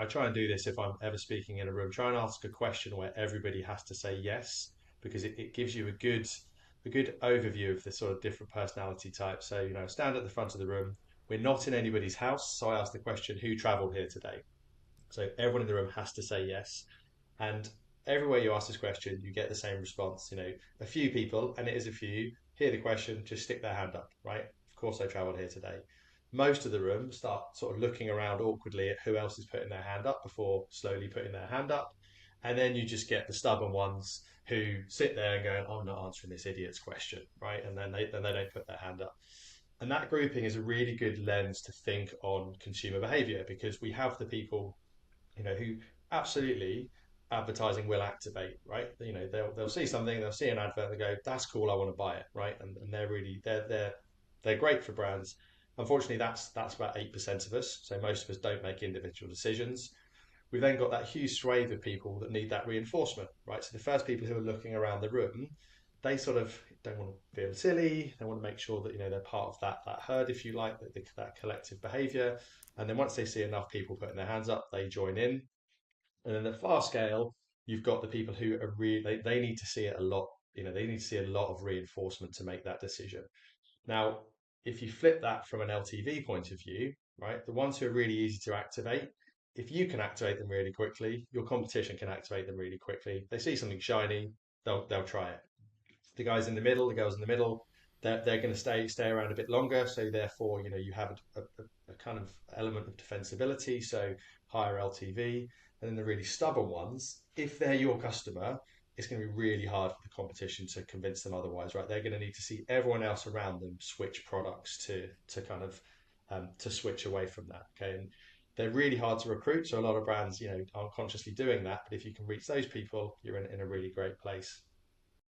try and do this if I'm ever speaking in a room. Try and ask a question where everybody has to say yes, because it gives you a good overview of the sort of different personality types. So, stand at the front of the room. We're not in anybody's house, so I ask the question, who travelled here today? So everyone in the room has to say yes. And everywhere you ask this question, you get the same response. A few people, and it is a few, hear the question, just stick their hand up, right? Of course, I travelled here today. Most of the room start sort of looking around awkwardly at who else is putting their hand up before slowly putting their hand up. And then you just get the stubborn ones who sit there and go, "I'm not answering this idiot's question," right? And then they don't put their hand up. And that grouping is a really good lens to think on consumer behavior, because we have the people who absolutely advertising will activate, right? They'll see something, they'll see an advert, and they go, "That's cool, I want to buy it," right? And they're great for brands. Unfortunately, that's about 8% of us. So most of us don't make individual decisions. We've then got that huge swathe of people that need that reinforcement, right? So the first people who are looking around the room, they sort of don't want to feel silly. They want to make sure that they're part of that herd, if you like, that collective behaviour. And then once they see enough people putting their hands up, they join in. And then the far scale, you've got the people who are really they need to see it a lot. They need to see a lot of reinforcement to make that decision. Now, if you flip that from an LTV point of view, right, the ones who are really easy to activate, if you can activate them really quickly, your competition can activate them really quickly. They see something shiny, they'll try it. The guys in the middle, the girls in the middle, they're going to stay around a bit longer. So therefore, you have a kind of element of defensibility, so higher LTV. And then the really stubborn ones, if they're your customer, it's going to be really hard for the competition to convince them otherwise, right? They're going to need to see everyone else around them switch products to kind of to switch away from that. Okay, and they're really hard to recruit, so a lot of brands, aren't consciously doing that. But if you can reach those people, you're in a really great place.